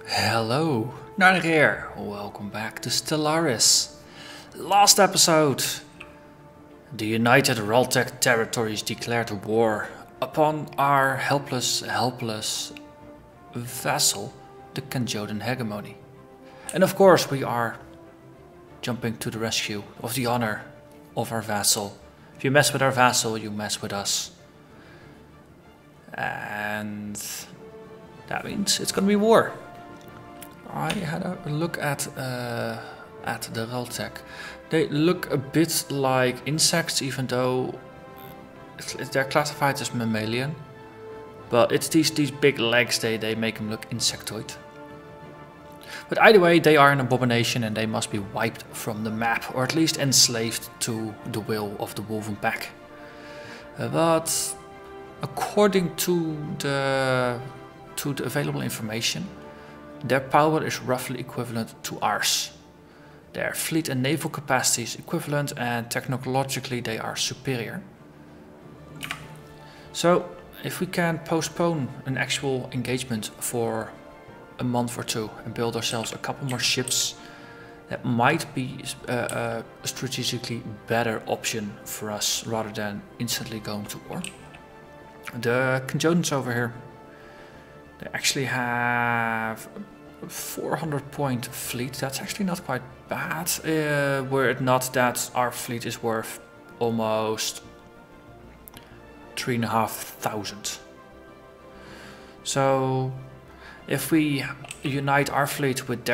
Hello, Narnach here. Welcome back to Stellaris. Last episode, the United Raltec territories declared war upon our helpless vassal, the Kanjodan hegemony. And of course we are jumping to the rescue of the honor of our vassal. If you mess with our vassal, you mess with us. And that means it's gonna be war. I had a look at the Raltec. They look a bit like insects, even though they're classified as mammalian. But it's these big legs, they make them look insectoid. But either way, they are an abomination and they must be wiped from the map, or at least enslaved to the will of the Wulven Pack. But according to the available information, their power is roughly equivalent to ours. Their fleet and naval capacity is equivalent, and technologically they are superior. So if we can postpone an actual engagement for a month or two and build ourselves a couple more ships, that might be a strategically better option for us rather than instantly going to war. The Kanjodans over here, they actually have a 400-point fleet. That's actually not quite bad, were it not that our fleet is worth almost 3,500. So if we unite our fleet with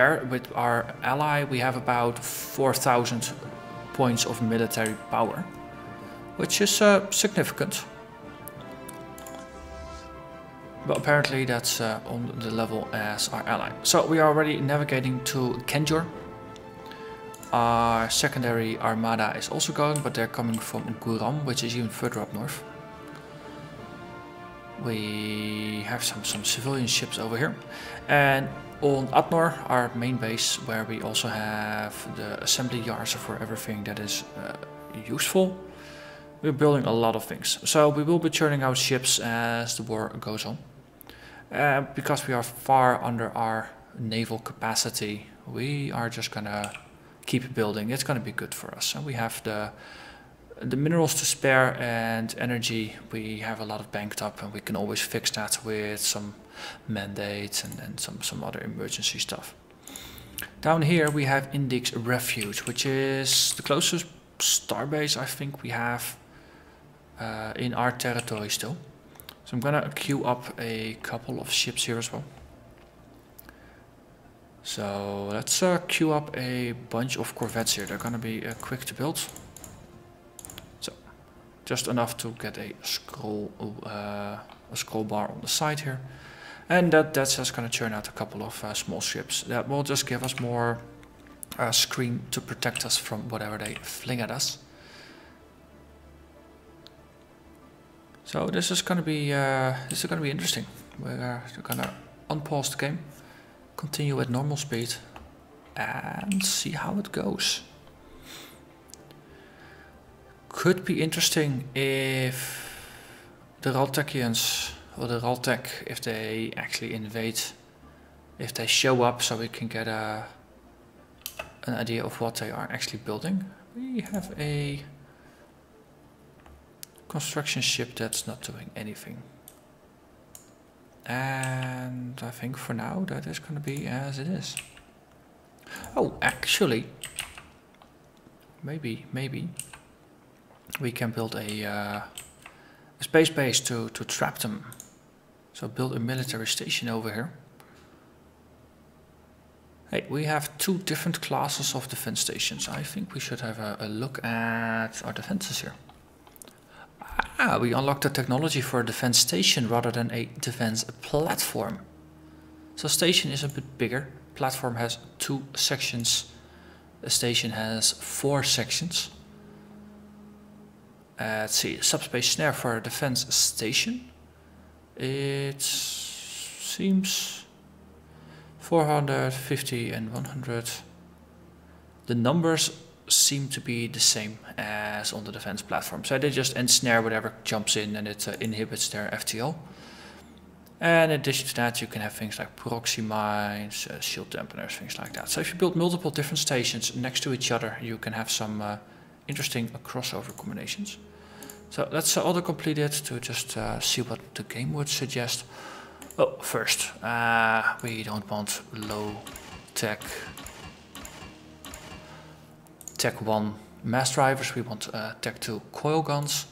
our ally, we have about 4,000 points of military power, which is significant. But apparently that's on the level as our ally. So we are already navigating to Kenjor. Our secondary armada is also going, but they're coming from Guram, which is even further up north. We have some civilian ships over here. And on Atnor, our main base, where we also have the assembly yards for everything that is useful, we're building a lot of things. So we will be churning out ships as the war goes on. Because we are far under our naval capacity, we are just gonna keep building. It's gonna be good for us. And we have the minerals to spare and energy. We have a lot of banked up, and we can always fix that with some mandates and some other emergency stuff. Down here we have Indix Refuge, which is the closest starbase I think we have in our territory still. So I'm gonna queue up a couple of ships here as well. So let's queue up a bunch of corvettes here. They're gonna be quick to build. So just enough to get a scroll bar on the side here, and that's just gonna churn out a couple of small ships. That will just give us more screen to protect us from whatever they fling at us. So this is gonna be interesting. We're gonna unpause the game, continue at normal speed, and see how it goes. Could be interesting if the Raltecians or the Raltec, if they actually invade, if they show up, so we can get an idea of what they are actually building. We have a construction ship that's not doing anything, and I think for now that is going to be as it is. Oh, actually, maybe we can build a space base to trap them. So build a military station over here. Hey, we have two different classes of defense stations. I think we should have a look at our defenses here. We unlocked the technology for a defense station rather than a defense platform. So station is a bit bigger. Platform has 2 sections. A station has 4 sections. Let's see, subspace snare for a defense station. It seems 450 and 100. The numbers seem to be the same as on the defense platform. So they just ensnare whatever jumps in, and it inhibits their FTL. And in addition to that, you can have things like proxy mines, shield dampeners, things like that. So if you build multiple different stations next to each other, you can have some interesting crossover combinations. So let's auto-complete it to just see what the game would suggest. Oh, first, we don't want low tech Tech 1 mass drivers, we want Tech 2 coil guns.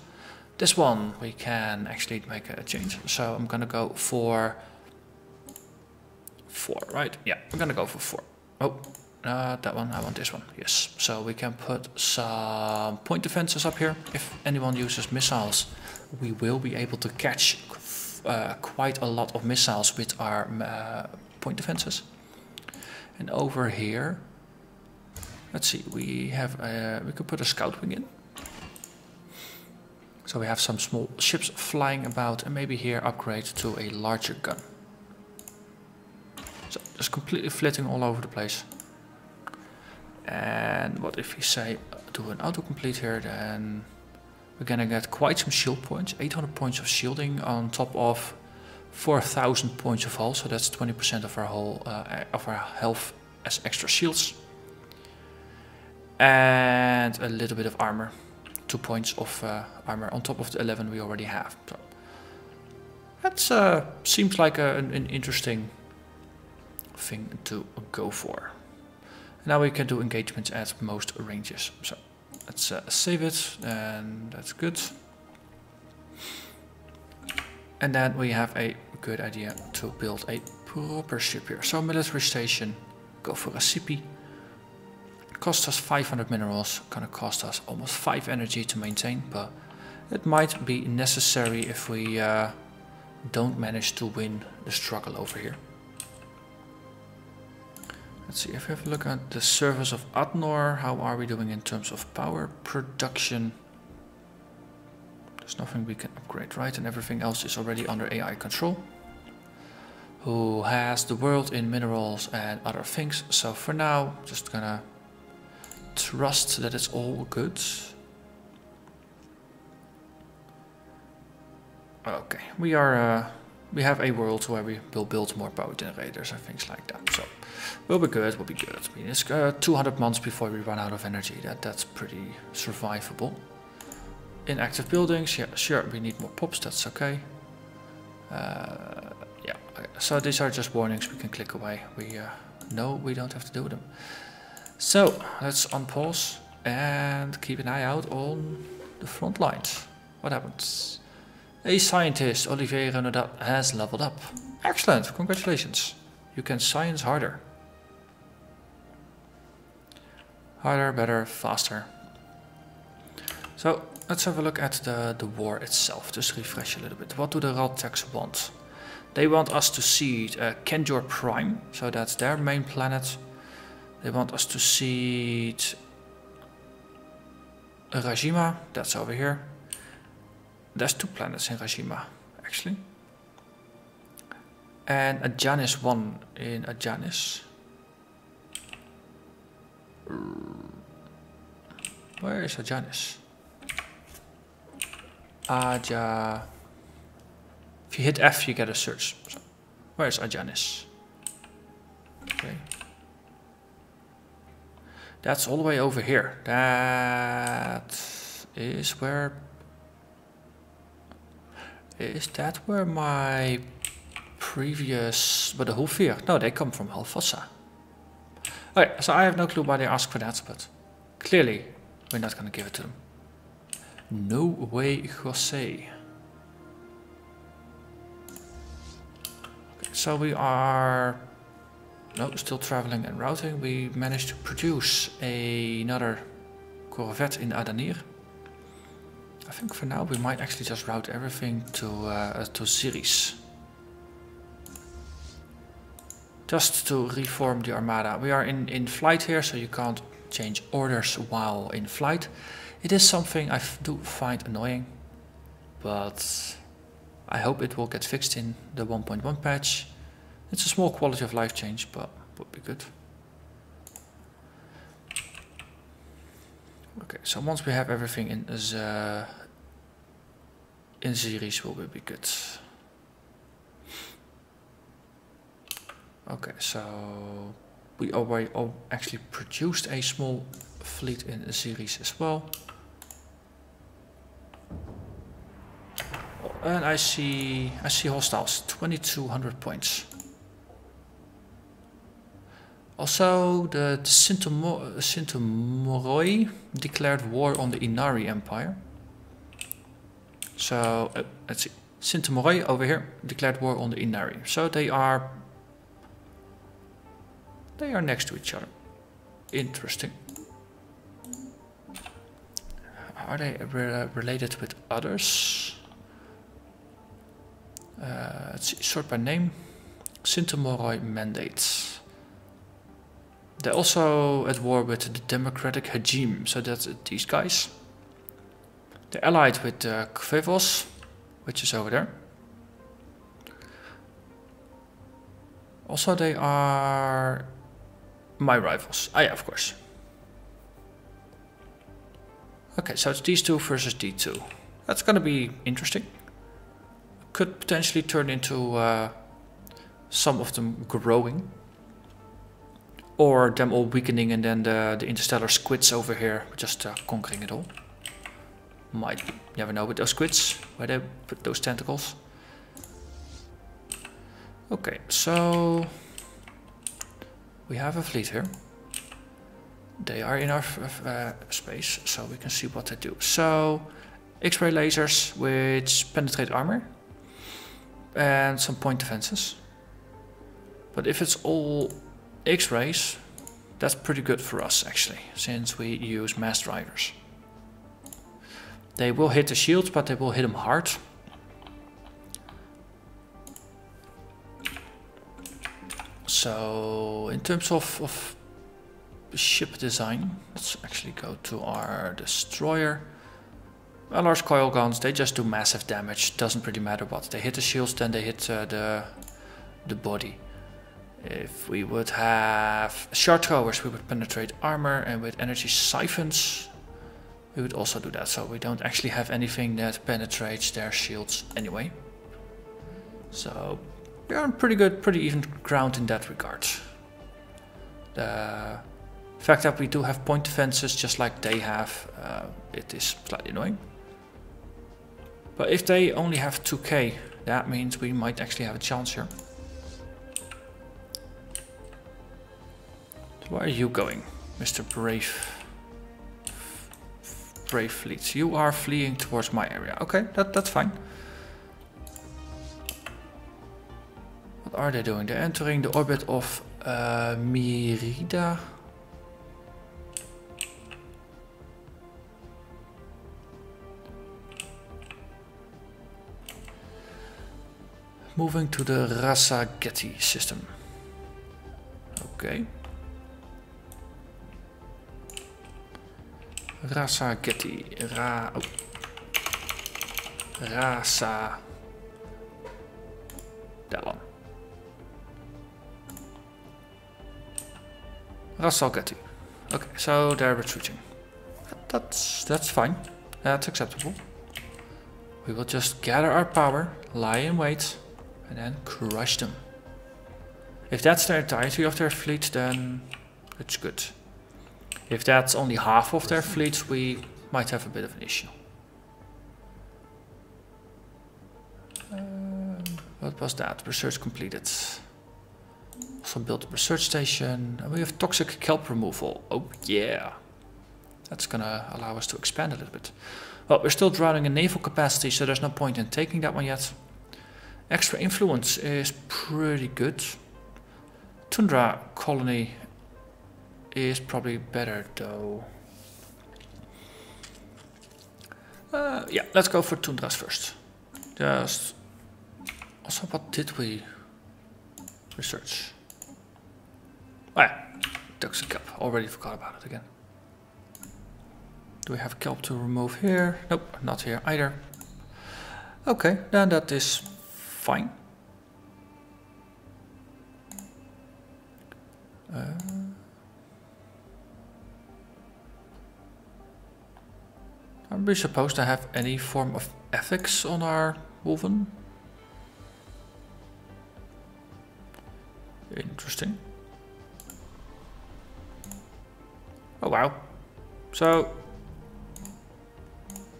This one we can actually make a change, so I'm gonna go for 4, right? Yeah, I'm gonna go for 4. Oh, that one, I want this one, yes. So we can put some point defenses up here. If anyone uses missiles, we will be able to catch quite a lot of missiles with our point defenses. And over here, let's see, we have we could put a scout wing in. So we have some small ships flying about, and maybe here upgrade to a larger gun. So just completely flitting all over the place. And what if we say do an autocomplete here, then we're gonna get quite some shield points, 800 points of shielding on top of 4,000 points of hull, so that's 20% of our whole of our health as extra shields. And a little bit of armor. 2 points of armor on top of the 11 we already have. So that seems like an interesting thing to go for. Now we can do engagements at most ranges. So let's save it, and that's good. And then we have a good idea to build a proper ship here. So military station, go for a CP. Cost us 500 minerals, gonna cost us almost 5 energy to maintain, but it might be necessary if we don't manage to win the struggle over here. Let's see, if we have a look at the surface of Adnor, how are we doing in terms of power production? There's nothing we can upgrade, right? And everything else is already under AI control. Who has the world in minerals and other things, so for now, just gonna trust that it's all good. Okay, we have a world where we will build more power generators and things like that. So we'll be good. We'll be good. I mean, it's 200 months before we run out of energy. That's pretty survivable. Inactive buildings, yeah, sure. We need more pops. That's okay. Yeah. Okay. So these are just warnings. We can click away. We know we don't have to do them. So let's unpause and keep an eye out on the front lines. What happens? A scientist, Olivier Renaudot, has leveled up. Excellent, congratulations. You can science harder. Harder, better, faster. So let's have a look at the war itself, just refresh a little bit. What do the Raltecs want? They want us to seed Kendor Prime, so that's their main planet. They want us to seed Rajima, that's over here. There's 2 planets in Rajima, actually. And Ajanis 1 in Ajanis. Where is Ajanis? If you hit F, you get a search. So, where is Ajanis? Okay. That's all the way over here. That is where... Is that where my previous... But the Hulfir? No, they come from Halfossa. Okay, so I have no clue why they ask for that, but clearly we're not going to give it to them. No way, Jose. Okay, so we are... No, still traveling and routing. We managed to produce another corvette in Adanir. I think for now we might actually just route everything to Ziris. Just to reform the armada. We are in flight here, so you can't change orders while in flight. It is something I do find annoying, but I hope it will get fixed in the 1.1 patch. It's a small quality of life change, but would be good. Okay, so once we have everything in Ziris, will be good. Okay, so we already actually produced a small fleet in the series as well. And I see hostiles, 2200 points. Also, the Sintomoroi declared war on the Inari Empire. So, let's see. Sintomoroi over here declared war on the Inari. So they are next to each other. Interesting. Are they related with others? Let's see, sort by name. Sintomoroi mandates. They're also at war with the democratic regime, so that's these guys. They're allied with Kvevos, which is over there. Also, they are my rivals. Ah, yeah, of course. Okay, so it's these two versus these two. That's gonna be interesting. Could potentially turn into some of them growing. Or them all weakening and then the interstellar squids over here just conquering it all. Might be. Never know with those squids, where they put those tentacles. Okay, so we have a fleet here. They are in our space, so we can see what they do. So, X-ray lasers which penetrate armor and some point defenses. But if it's all X-rays, that's pretty good for us actually, since we use mass drivers. They will hit the shields, but they will hit them hard. So, in terms of ship design, let's actually go to our destroyer. Well, large coil guns, they just do massive damage. Doesn't really matter what. They hit the shields, then they hit the body. If we would have shard throwers, we would penetrate armor, and with energy siphons, we would also do that. So we don't actually have anything that penetrates their shields anyway. So we're on pretty good, pretty even ground in that regard. The fact that we do have point defenses just like they have, it is slightly annoying. But if they only have 2k, that means we might actually have a chance here. Where are you going, Mr. Brave Fleet? You are fleeing towards my area. Okay, that's fine. What are they doing? They're entering the orbit of Merida. Moving to the Rasageti system. Okay. Rasageti. Rasa. That one. Rasageti. Okay, so they're retreating. That's fine. That's acceptable. We will just gather our power, lie in wait, and then crush them. If that's the entirety of their fleet, then it's good. If that's only half of their fleet, we might have a bit of an issue. What was that? Research completed. Also built a research station. And we have toxic kelp removal. Oh yeah. That's gonna allow us to expand a little bit. Well, we're still drowning in naval capacity, so there's no point in taking that one yet. Extra influence is pretty good. Tundra colony is probably better though. Yeah, let's go for tundras first. Just also, what did we research? Oh yeah, toxic kelp. Already forgot about it again. Do we have kelp to remove here? Nope, not here either. Okay, then that is fine. Are we supposed to have any form of ethics on our Wulven? Interesting. Oh wow. So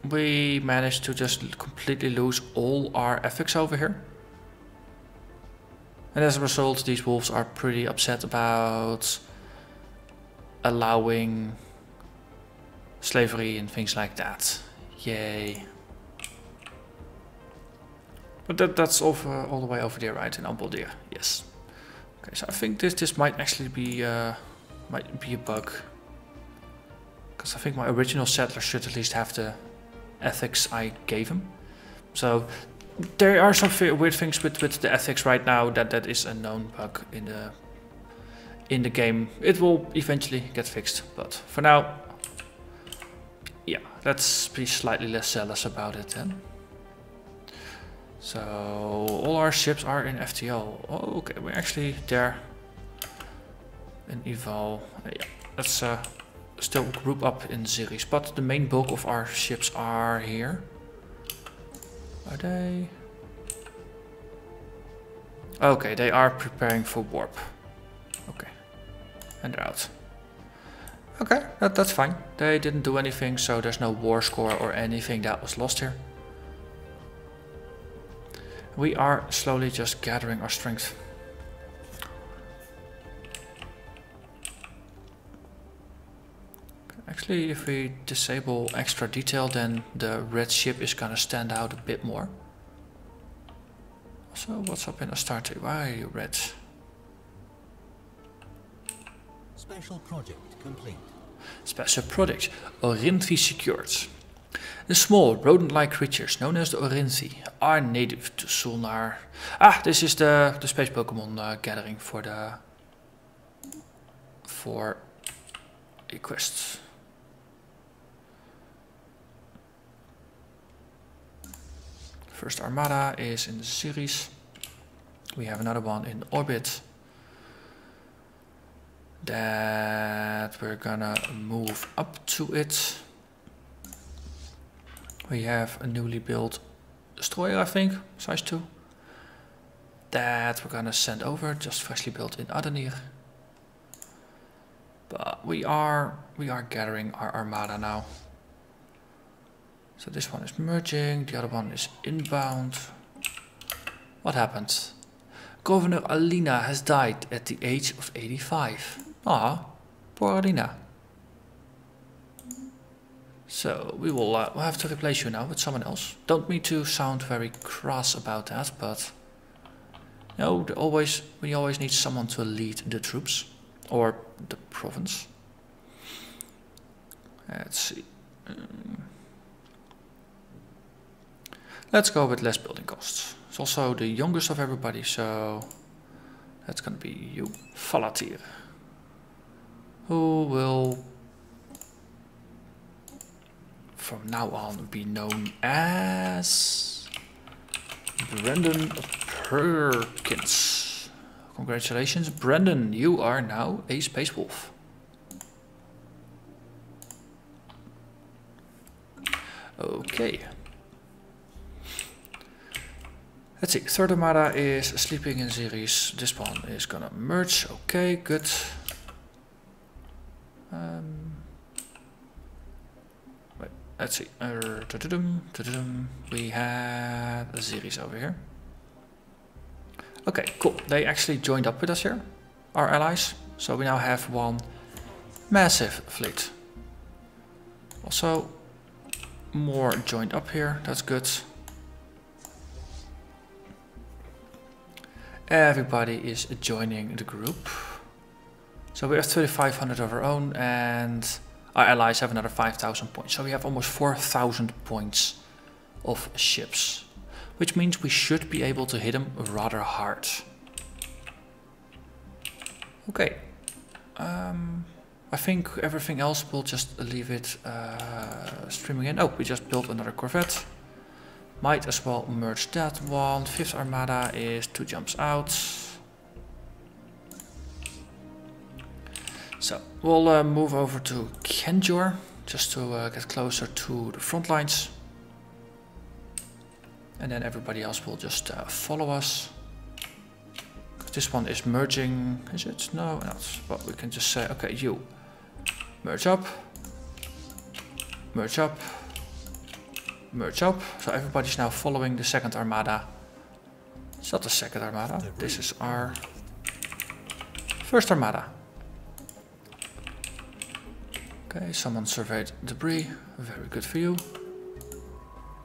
we managed to just completely lose all our ethics over here. And as a result, these wolves are pretty upset about allowing slavery and things like that. Yay. But that's over, all the way over there, right? In Amboldir, yes. Okay, so I think this might actually be a bug. Because I think my original settler should at least have the ethics I gave him. So there are some weird things with the ethics right now that is a known bug in the game. It will eventually get fixed, but for now, yeah, let's be slightly less zealous about it then. So all our ships are in FTL. Oh, okay, we're actually there in Eval. Yeah, let's still group up in series, but the main bulk of our ships are here. Are they? Okay, they are preparing for warp. Okay, and they're out. Okay, that's fine. They didn't do anything, so there's no war score or anything that was lost here. We are slowly just gathering our strength. Actually, if we disable extra detail, then the red ship is gonna stand out a bit more. Also, what's up in Astarte? Why are you red? Special project complete. Special project. Orinthi secured. The small rodent-like creatures known as the Orinthi are native to Solnar. Ah, this is the space Pokemon gathering for a quest. First Armada is in the series. We have another one in orbit that we're gonna move up to it. We have a newly built destroyer, I think, size 2, that we're gonna send over, just freshly built in Adenir. But we are gathering our Armada now. So this one is merging, the other one is inbound. What happened? Governor Alina has died at the age of 85. Ah, poor Alina. So we will we'll have to replace you now with someone else. Don't mean to sound very crass about that, but no, we always need someone to lead the troops or the province. Let's see. Let's go with less building costs. It's also the youngest of everybody, so that's gonna be you, Falatir, who will from now on be known as Brendan Perkins. Congratulations, Brendan, you are now a Space Wolf. Okay. Let's see, third Armada is sleeping in series. This one is gonna merge. Okay, good. Wait, let's see. We have a series over here. Okay, cool. They actually joined up with us here, our allies. So we now have one massive fleet. Also, more joined up here. That's good. Everybody is joining the group. So we have 3,500 of our own and our allies have another 5,000 points. So we have almost 4,000 points of ships, which means we should be able to hit them rather hard. Okay. I think everything else we'll just leave it streaming in. Oh, we just built another corvette. Might as well merge that one. 5th Armada is 2 jumps out. So we'll move over to Kenjor just to get closer to the front lines. And then everybody else will just follow us. this one is merging. Is it? No, not. But we can just say, okay, you merge up, merge up, merge up. So everybody's now following the second armada. It's not the second armada. This is our first armada. Okay, someone surveyed debris. Very good for you.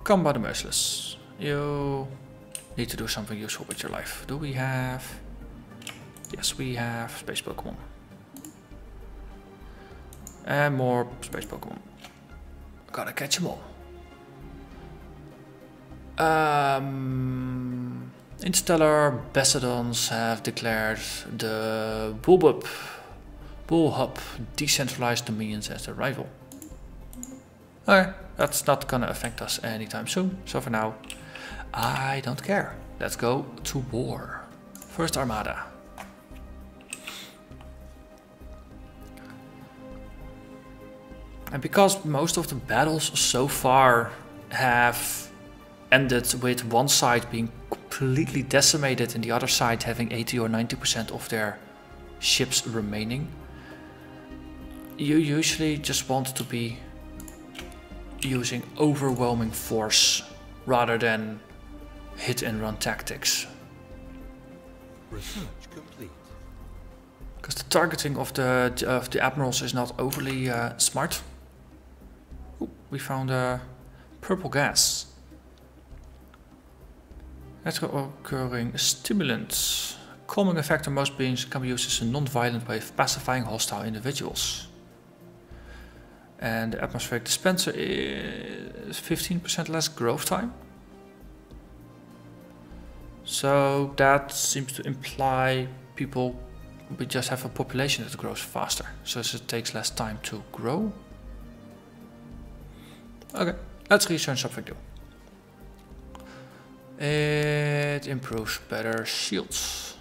Come by the merciless. You need to do something useful with your life. Do we have... Yes, we have space Pokemon. And more space Pokemon. Gotta catch them all. Interstellar Basadons have declared the Bullhub decentralized dominions as their rival. Okay, that's not gonna affect us anytime soon. So for now, I don't care. Let's go to war. First Armada. And because most of the battles so far have ended with one side being completely decimated and the other side having 80 or 90% of their ships remaining, you usually just want to be using overwhelming force rather than hit and run tactics. Research complete. Because the targeting of the admirals is not overly smart. Ooh, we found a purple gas. Natural occurring stimulants. Calming effect on most beings can be used as a non-violent way of pacifying hostile individuals. And the atmospheric dispenser is 15% less growth time. So that seems to imply we just have a population that grows faster. So it takes less time to grow. Okay, let's research something new. It improves better shields.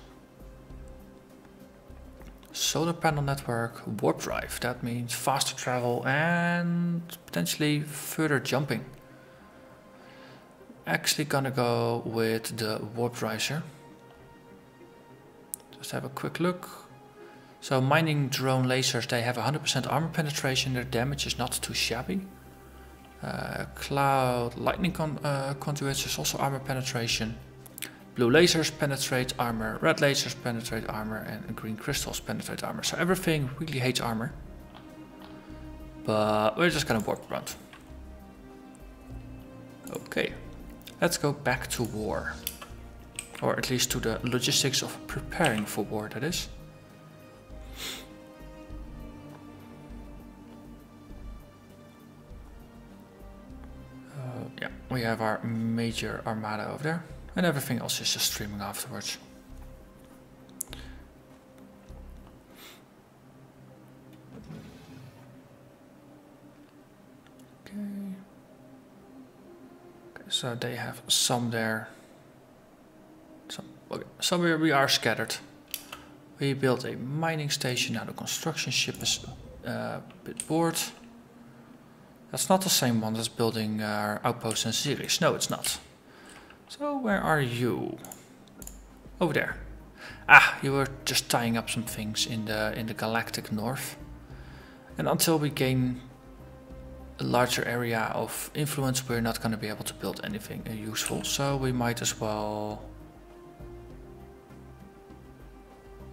Solar panel network, warp drive. That means faster travel and potentially further jumping. Actually gonna go with the warp drive here. Just have a quick look. So mining drone lasers, they have 100% armor penetration. Their damage is not too shabby. Cloud lightning conduits is also armor penetration. Blue lasers penetrate armor, red lasers penetrate armor, and green crystals penetrate armor. So everything really hates armor. But we're just gonna warp around. Okay, let's go back to war. Or at least to the logistics of preparing for war, that is. Yeah, we have our major armada over there. And everything else is just streaming afterwards. Okay. Okay, so they have some there. So we are scattered. We built a mining station. Now the construction ship is a bit bored. That's not the same one as building our outpost in Ceres. No, it's not. So where are you? Over there. Ah, you were just tying up some things in the Galactic North. And until we gain a larger area of influence, we're not going to be able to build anything useful. So we might as well...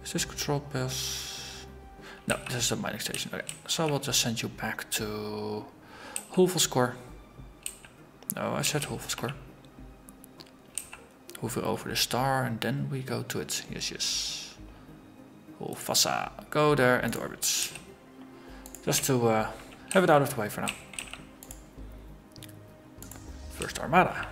Is this control pass? No, this is a mining station. Okay, so we'll just send you back to Wulven. No, I said Wulven. Hover over the star and then we go to it. Yes, yes. Wulven. Go there and orbit. Just to have it out of the way for now. First Armada.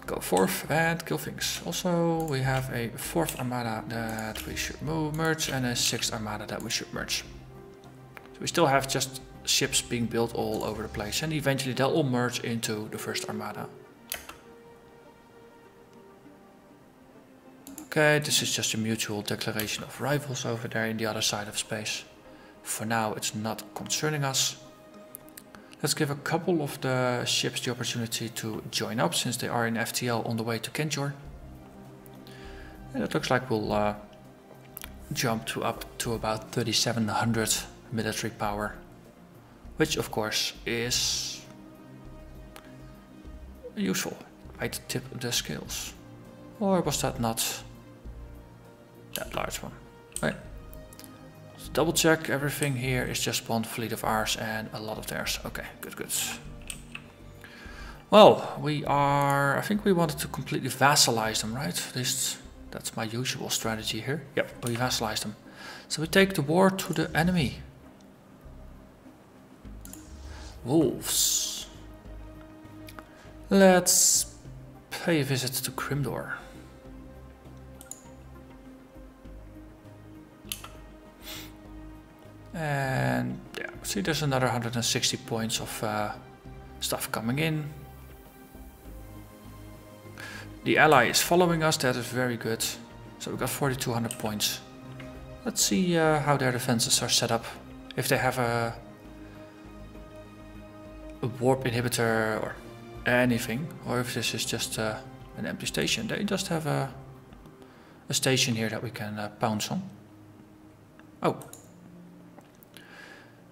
Go forth and kill things. Also, we have a 4th Armada that we should merge and a 6th Armada that we should merge. So we still have just ships being built all over the place, and eventually they'll all merge into the first Armada. Okay, this is just a mutual declaration of rivals over there in the other side of space. For now it's not concerning us. Let's give a couple of the ships the opportunity to join up, since they are in FTL on the way to Kenjor. And it looks like we'll jump up to about 3700 military power, which of course is useful. I'd tip the scales. Or was that not that large one? Right. So double check, everything here is just one fleet of ours and a lot of theirs. Okay, good, good. Well, I think we wanted to completely vassalize them, right? At least that's my usual strategy here. Yep, we vassalize them. So we take the war to the enemy. Wolves. Let's pay a visit to Grimdor. And yeah, see, there's another 160 points of stuff coming in. The ally is following us, that is very good. So we got 4200 points. Let's see how their defenses are set up. If they have a warp inhibitor or anything, or if this is just an empty station. They just have a station here that we can pounce on. Oh.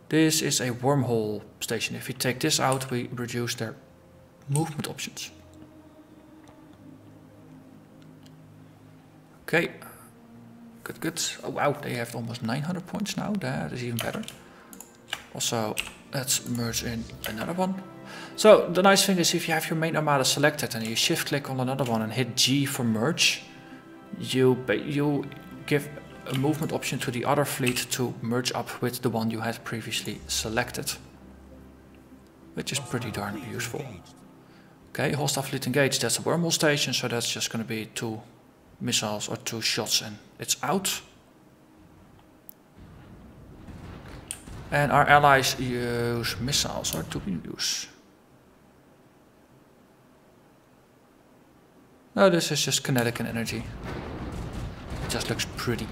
This is a wormhole station. If we take this out, we reduce their movement options. Okay. Good, good. Oh wow, they have almost 900 points now. That is even better. Also, let's merge in another one. So the nice thing is, if you have your main armada selected and you shift click on another one and hit G for merge, you give a movement option to the other fleet to merge up with the one you had previously selected, which is pretty darn useful. Okay, hostile fleet engaged. That's a wormhole station, so that's just going to be 2 missiles or 2 shots and it's out. And our allies use missiles, or do we use? No, this is just kinetic and energy. It just looks pretty.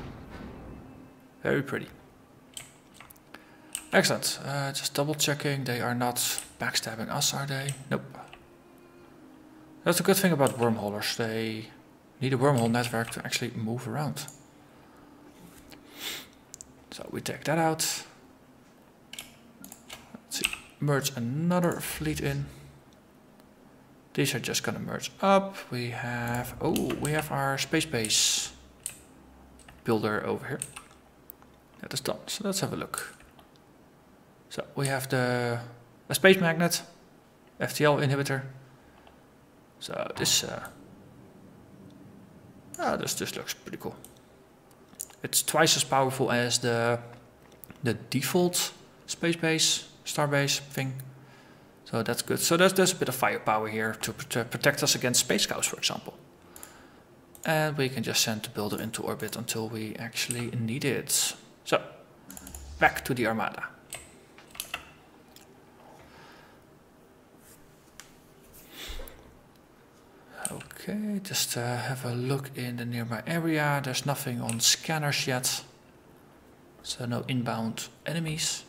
Very pretty. Excellent. Just double checking, they are not backstabbing us, are they? Nope. That's a good thing about wormholers. They need a wormhole network to actually move around. So we take that out. Let's see. Merge another fleet in. These are just gonna merge up. We have our space base builder over here. That is done. So let's have a look. So we have a space magnet, FTL inhibitor. So this this looks pretty cool. It's twice as powerful as the default space base, starbase thing. So that's good. So there's a bit of firepower here to protect us against space cows, for example. And we can just send the builder into orbit until we actually need it. So, back to the armada. Okay, just have a look in the nearby area. There's nothing on scanners yet. So no inbound enemies.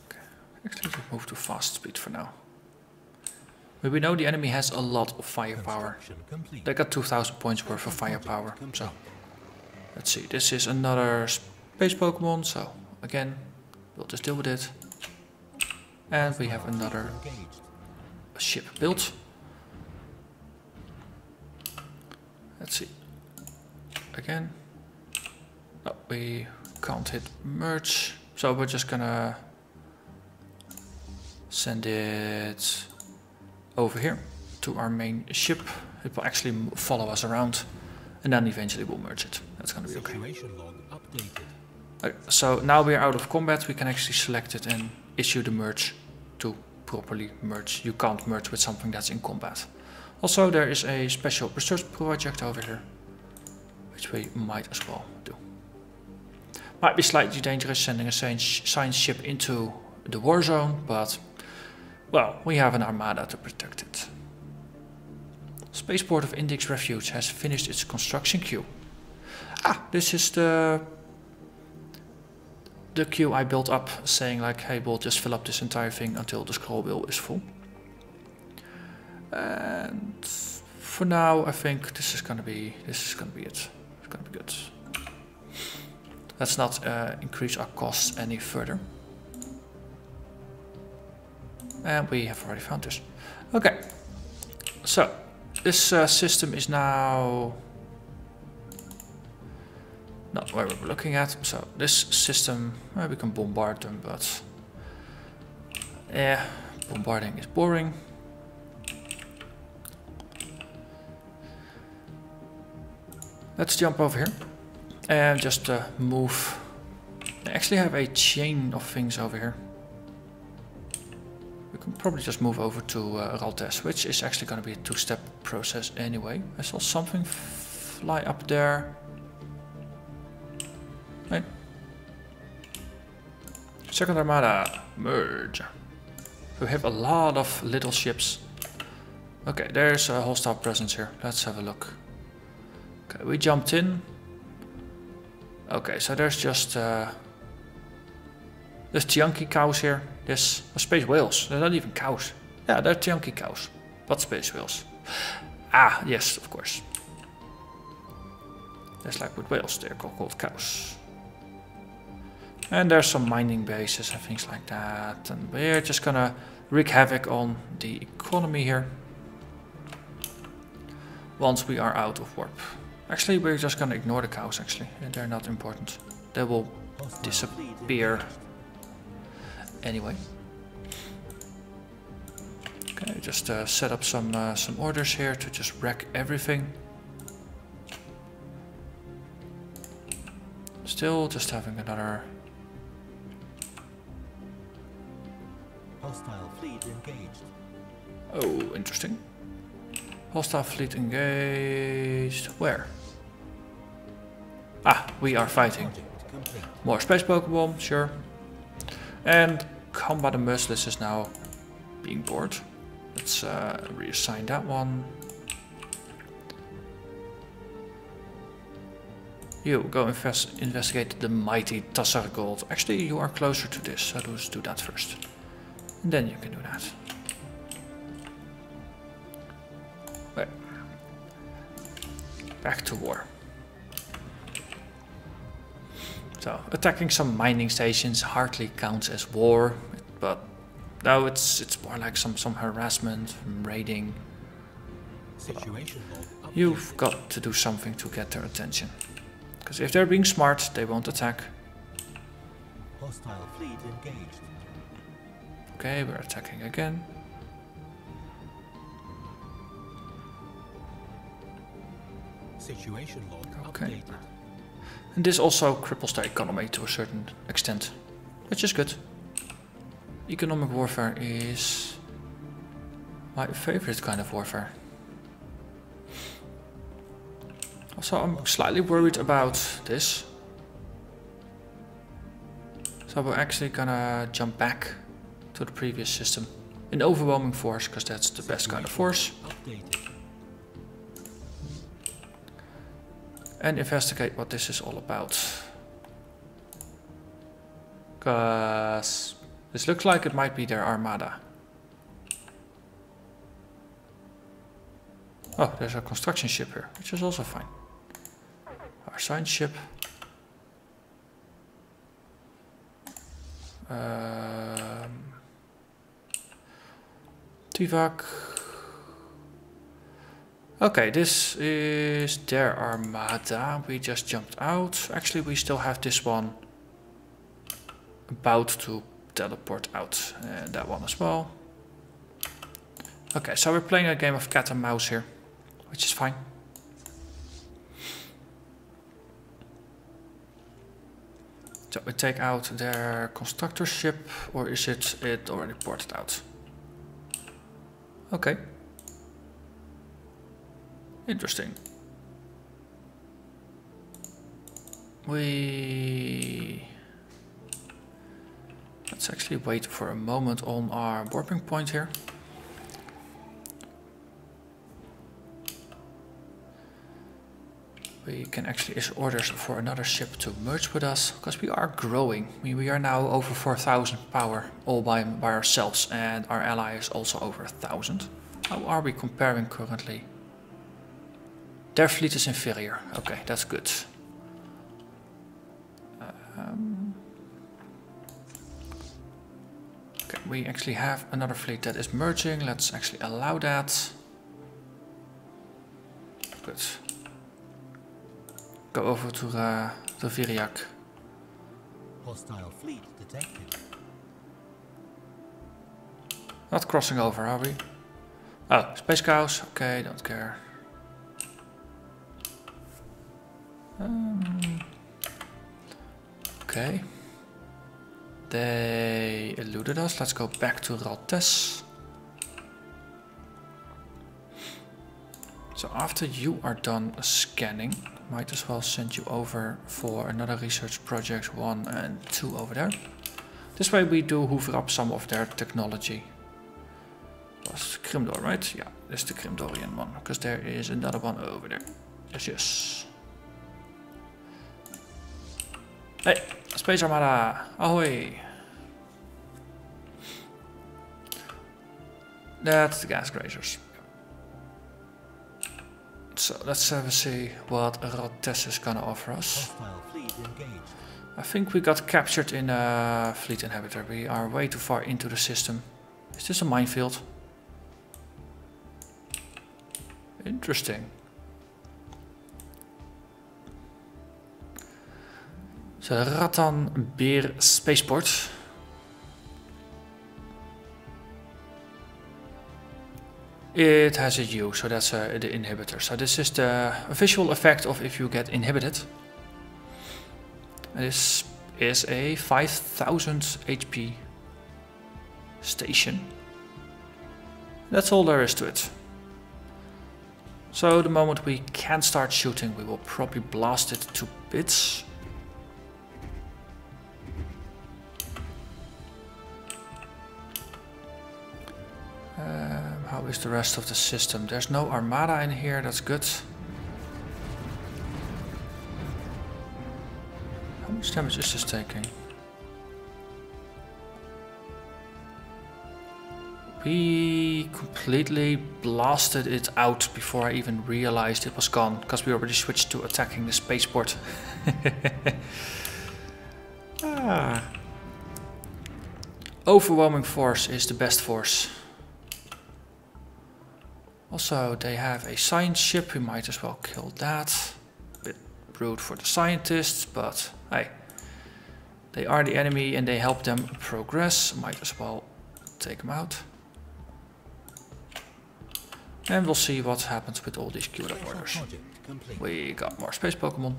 Okay, actually we'll move to fast speed for now. But we know the enemy has a lot of firepower. They got 2000 points worth of firepower. So, let's see, this is another space Pokemon. So, again, we'll just deal with it. And we have another ship built. Let's see. Again. Oh, we can't hit merge. So we're just gonna send it over here to our main ship. It will actually follow us around and then eventually we'll merge it. That's gonna be okay. Okay, so now we're out of combat, we can actually select it and issue the merge to properly merge. You can't merge with something that's in combat. Also, there is a special research project over here, which we might as well do. Might be slightly dangerous sending a science ship into the war zone, but well, we have an armada to protect it. Spaceport of Indix Refuge has finished its construction queue. Ah, this is the the queue I built up, saying like, hey, we'll just fill up this entire thing until the scroll wheel is full. And for now, I think this is gonna be it. It's gonna be good. Let's not increase our costs any further. And we have already found this. Okay, so this system is now not where we're looking at. So this system, we can bombard them, but yeah, bombarding is boring. Let's jump over here and just move. I actually have a chain of things over here. We can probably just move over to Raltes, which is actually going to be a two-step process anyway. I saw something fly up there. Hey. Second Armada, merge. We have a lot of little ships. Okay, there's a hostile presence here. Let's have a look. Okay, we jumped in. Okay, so there's just there's chunky cows here. There's space whales. They're not even cows. Yeah, they're chunky cows, but space whales. Ah, yes, of course. There's like with whales, they're called cows. And there's some mining bases and things like that. And we're just gonna wreak havoc on the economy here once we are out of warp. Actually, we're just gonna ignore the cows, actually. They're not important. They will disappear anyway. Okay, just set up some orders here to just wreck everything. Still just having another... Hostile fleet engaged. Oh, interesting. Hostile fleet engaged. Where? Ah, we are fighting. More space Pokemon, sure. And Combat and Merciless is now being bored. Let's reassign that one. You go investigate the mighty Tassar Gold. Actually, you are closer to this, so let's do that first. And then you can do that. Wait. Back to war. So, attacking some mining stations hardly counts as war, but no, it's more like some harassment, raiding. You've got to do something to get their attention. Because if they're being smart, they won't attack. Hostile fleet engaged. Okay, we're attacking again. Situation log Okay. updated. And this also cripples the economy to a certain extent, which is good. Economic warfare is my favorite kind of warfare. Also, I'm slightly worried about this. So we're actually gonna jump back to the previous system in overwhelming force, because that's the best kind of force. Updated. And investigate what this is all about. Because this looks like it might be their armada. Oh, there's a construction ship here, which is also fine. Our science ship. Tivak. Okay, this is their armada. We just jumped out. Actually, we still have this one about to teleport out. And that one as well. Okay, so we're playing a game of cat and mouse here, which is fine. So we take out their constructor ship, or is it already ported out? Okay. Interesting. Let's actually wait for a moment on our warping point here. we can actually issue orders for another ship to merge with us, because we are growing. I mean, we are now over 4,000 power all by ourselves, and our ally is also over 1,000. How are we comparing currently? Their fleet is inferior. Okay, that's good. Okay, we actually have another fleet that is merging. Let's actually allow that. Good. Go over to Viriak. Hostile fleet detected. Not crossing over, are we? Oh, space cows. Okay, don't care. Okay. They eluded us. Let's go back to Raltes. So after you are done scanning, might as well send you over for another research project 1 and 2 over there. This way we do hoover up some of their technology. Was Grimdor, right? Yeah, this is the Grimdorian one, because there is another one over there. Yes, yes. Hey, Space Armada, ahoy! That's the gas grazers. So let's have a see what Raltes is gonna offer us. I think we got captured in a fleet inhibitor. We are way too far into the system. Is this a minefield? Interesting. So Ratan Beer Spaceport. It has a U, so that's the inhibitor. So this is the visual effect of if you get inhibited. This is a 5000 HP station. That's all there is to it. So the moment we can start shooting, we will probably blast it to bits. How is the rest of the system? There's no armada in here, that's good. How much damage is this taking? We completely blasted it out before I even realized it was gone, because we already switched to attacking the spaceport. Overwhelming force is the best force. Also, they have a science ship, we might as well kill that. Bit rude for the scientists, but hey, they are the enemy and they help them progress. Might as well take them out. And we'll see what happens with all these queued up orders. We got more space Pokemon.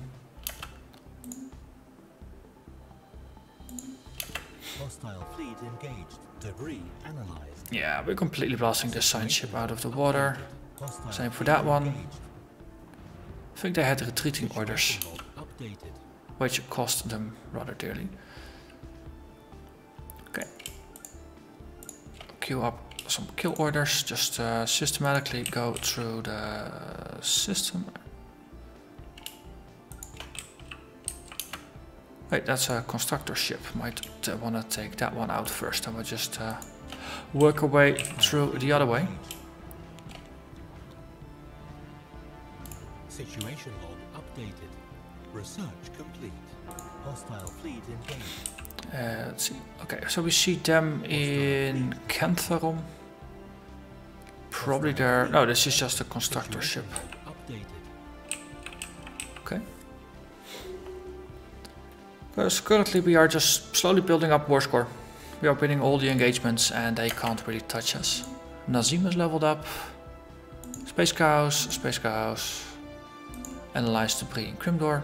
Hostile fleet engaged. Debris analyzed. Yeah, we're completely blasting this science ship out of the water. Same for that one. I think they had retreating orders, which cost them rather dearly. Okay. Queue up some kill orders, just systematically go through the system. Wait, that's a constructor ship. Might want to take that one out first, and we'll just work our way through the other way. Situation log updated. Research complete. Hostile fleet engaged. Let's see. Okay, so we see them in Kentharom. Probably there. No, this is just a constructor ship. Okay. Because currently we are just slowly building up war score. We are winning all the engagements and they can't really touch us. Nazim is leveled up. Space cows. Analyze debris in Grimdor.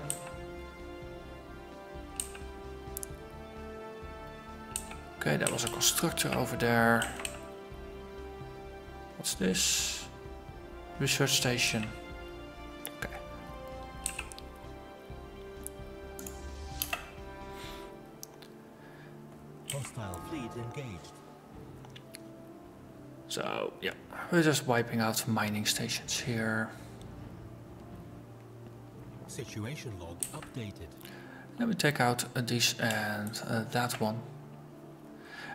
Okay, that was a constructor over there. What's this? Research station. Okay. Hostile fleet engaged. So, yeah, we're just wiping out mining stations here. Situation log updated. Let me take out these and that one.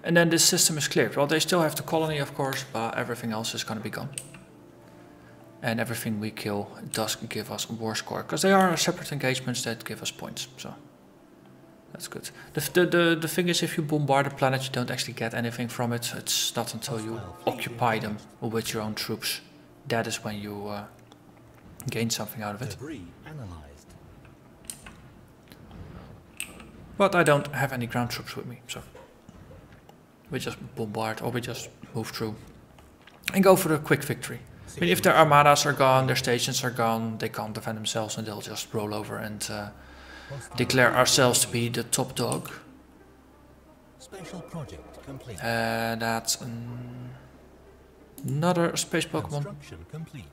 And then this system is cleared. Well, they still have the colony, of course, but everything else is going to be gone. And everything we kill does give us war score, because they are separate engagements that give us points. So that's good. The thing is, if you bombard a planet, you don't actually get anything from it. It's not until you occupy them with your own troops. That is when you gain something out of it. Debris analyzed. But I don't have any ground troops with me, so we just bombard or we just move through and go for the quick victory. I mean, if their armadas are gone, their stations are gone, they can't defend themselves and they'll just roll over and declare ourselves to be the top dog. Special project complete. That's another space Pokemon. Construction complete.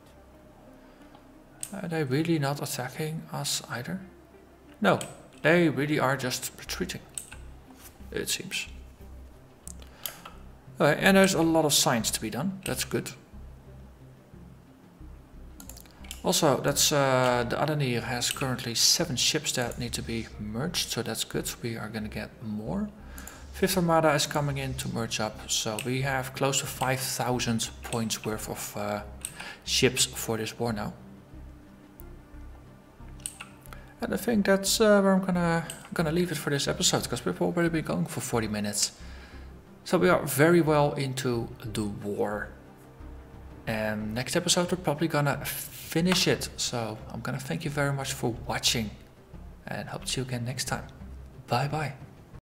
Are they really not attacking us either? No, they really are just retreating, it seems. Okay, and there's a lot of science to be done, that's good. Also, that's the Adenir has currently 7 ships that need to be merged, so that's good. We are going to get more. 5th Armada is coming in to merge up, so we have close to 5,000 points worth of ships for this war now. And I think that's where I'm gonna leave it for this episode, because we've already been going for 40 minutes. So we are very well into the war. And next episode we're probably gonna finish it. So I'm gonna thank you very much for watching and hope to see you again next time. Bye bye.